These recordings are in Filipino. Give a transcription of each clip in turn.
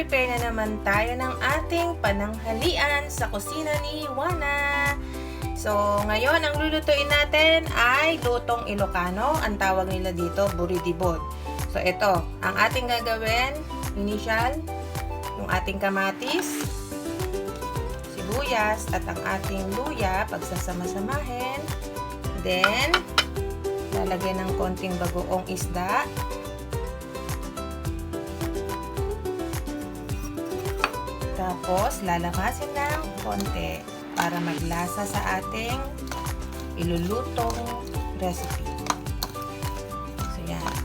mag-prepare na naman tayo ng ating pananghalian sa kusina ni Wana. So, ngayon, ang lulutuin natin ay lutong Ilocano. Ang tawag nila dito, buridibod. So, ito, ang ating gagawin, initial, yung ating kamatis, sibuyas, at ang ating luya, pagsasama-samahin. Then, lalagyan ng konting bagoong isda. Tapos, lalamasin ng konti para maglasa sa ating ilulutong recipe. So, yan.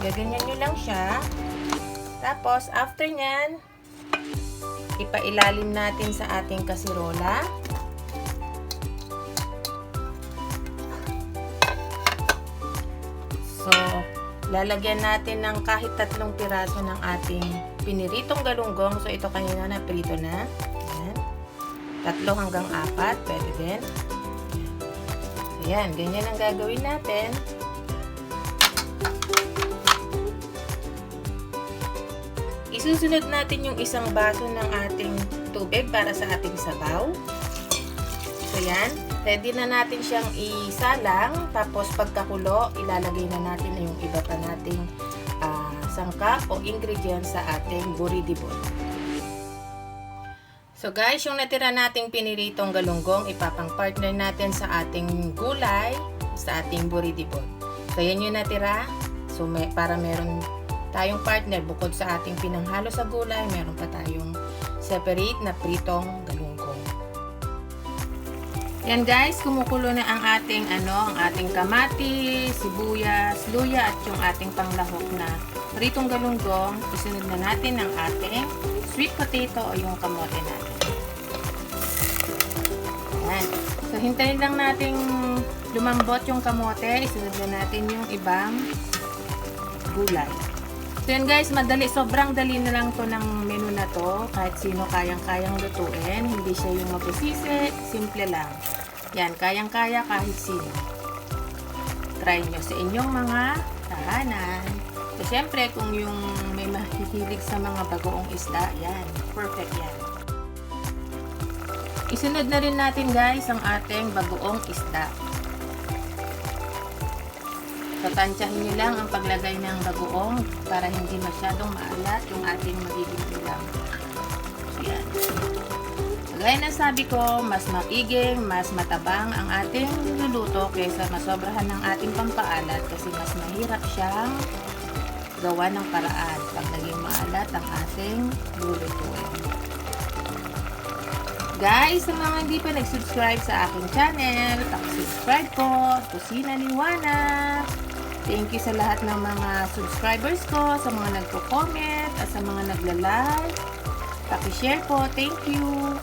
Gaganyan nyo lang siya. Tapos, after nyan, ipailalim natin sa ating kasirola. So, lalagyan natin ng kahit 3 piraso ng ating piniritong galunggong. So, ito kanina na prito na. Ayan. 3 hanggang 4. Pwede din. Ayan. Ganyan ang gagawin natin. Isusunod natin yung 1 baso ng ating tubig para sa ating sabaw. So, yan. Ready na natin siyang isalang. Tapos, pagkakulo, ilalagay na natin yung iba pa nating sangkap o ingredients sa ating buridibod. So, guys, yung natira nating piniritong galunggong, ipapang-partner natin sa ating gulay, sa ating buridibod. So, yan yung natira. So, para meron tayong partner bukod sa ating pinanghalo sa gulay, meron pa tayong separate na pritong galunggong. Yan guys, kumukulo na ang ating kamatis, sibuyas, luya at yung ating panglahok na pritong galunggong. Isunod na natin ang ating sweet potato o yung kamote natin. Yan. So hintayin lang natin lumambot yung kamote, isunod na natin yung ibang gulay. So yan guys, madali, sobrang dali na lang to ng menu na to. Kahit sino kayang-kayang lutuin. Hindi siya yung mabusisi, simple lang. Yan, kayang-kaya kahit sino. Try nyo sa inyong mga tahanan. So syempre, kung yung may mahihilig sa mga bagoong isda, yan, perfect yan. Isunod na rin natin guys ang ating bagoong isda. Tatansyahin nyo lang ang paglagay ng bagoong para hindi masyadong maalat yung ating magiging ulam. So, yan. Gaya ng sabi ko, mas maiging, mas matabang ang ating niluluto kaysa masobrahan ng ating pampaalat kasi mas mahirap siyang gawa ng paraan pag naging maalat ang ating lulutuin. Guys, sa mga hindi pa nag-subscribe sa aking channel, paki-subscribe po, Kusina ni Wana. Thank you sa lahat ng mga subscribers ko, sa mga nagko-comment, at sa mga nagla-like. Paki-share po. Thank you.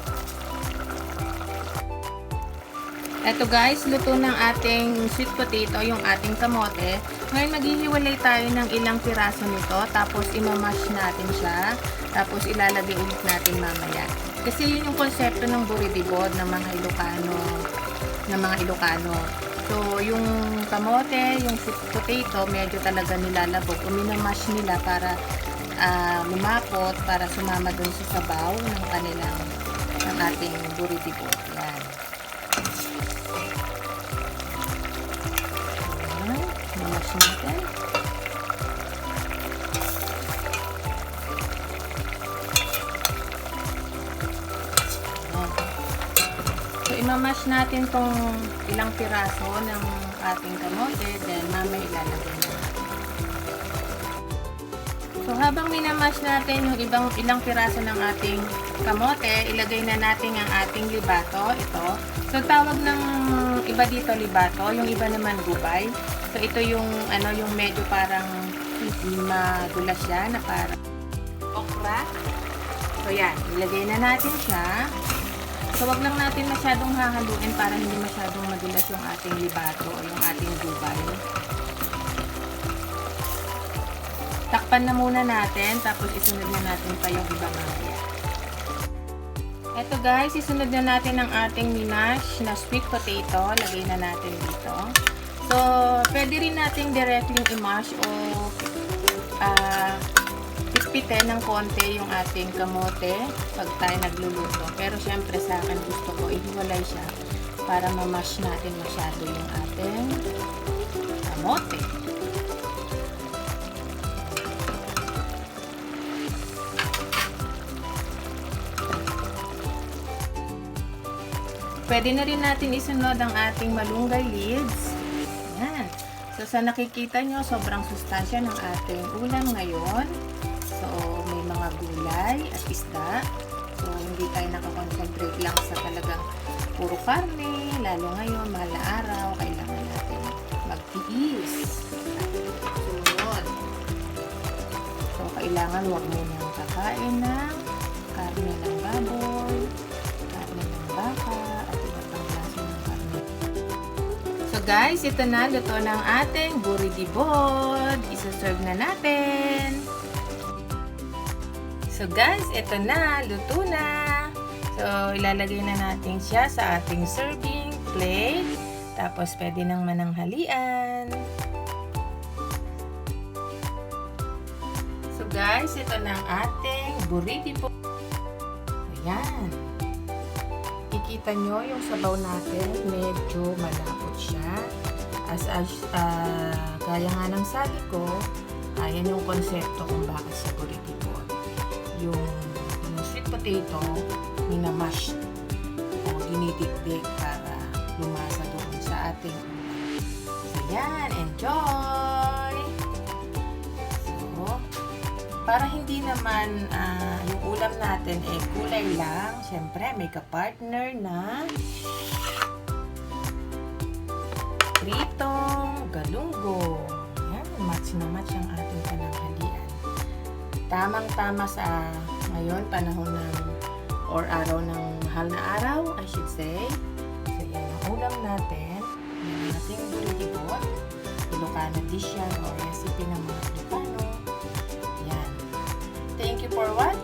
Eto guys, luto ng ating sweet potato, yung ating kamote. Ngayon maghihiwalay tayo ng ilang piraso nito, tapos imamash natin siya, tapos ilalagay ulit natin mamaya. Kasi yun yung konsepto ng buridibod ng mga Ilocano. So, yung kamote, yung sweet potato, medyo talaga nilalabog. Uminamash nila para lumapot, para sumama dun sa sabaw ng ating buridibod. Yan. Imamash natin. Imamash natin tong ilang piraso ng ating kamote, then mamaya ilalagay na natin. So habang minamash natin yung ilang piraso ng ating kamote, ilagay na natin ang ating libato, ito. So tawag ng iba dito libato, yung iba naman gubay. So ito yung yung medyo parang madulas siya na parang okra. So yan, ilagay na natin siya. So, wag lang natin masyadong hahaluin para hindi masyadong madulas yung ating libato o yung ating gubay. Takpan na muna natin, tapos isunod na natin pa yung iba mamaya. Eto guys, isunod na natin ang ating minash na sweet potato. Lagay na natin dito. So, pwede rin natin directly i-mash o pipitin ng konti yung ating kamote pag tayo nagluluto. Pero syempre sa akin gusto ko ihiwalay siya para ma-mash natin masyado yung ating kamote. Pwede na rin natin isunod ang ating malunggay leaves. Yan. So, sa nakikita nyo, sobrang sustansya ng ating ulam ngayon. So, may mga gulay at isda. So, hindi tayo nakakonsentrate lang sa talagang puro karne. Lalo ngayon, mahal na araw, kailangan natin magtiis. Sunod. So, kailangan huwag mo nang kakain ng karne ng baboy, karne ng baka, at iba't ibang klase ng karne. So guys, ito na, luto ng ating buridibod. Isa-serve na natin. So guys, ito na, luto na. So, ilalagay na natin siya sa ating serving plate. Tapos, pwede nang mananghalian. So guys, ito na ang ating buridibod. Ayan. Kikita nyo yung sabaw natin, medyo malapot siya. Gaya nga ng sabi ko, ayan yung konsepto kung bakit sa buridibod. Yung sweet potato, minamash o dinidikdik para lumasa doon sa ating ulam. So yan, enjoy! So, para hindi naman yung ulam natin kulay lang, syempre may kapartner na pritong galunggong. Yan, match na match ang ating pananghalian. Tamang-tama sa ngayon, panahon ng or araw ng mahal na araw, I should say. So yan ang ulam natin, yung ating buridibod. Ilocano dish yan o recipe ng mga Ilocano. Thank you for watching.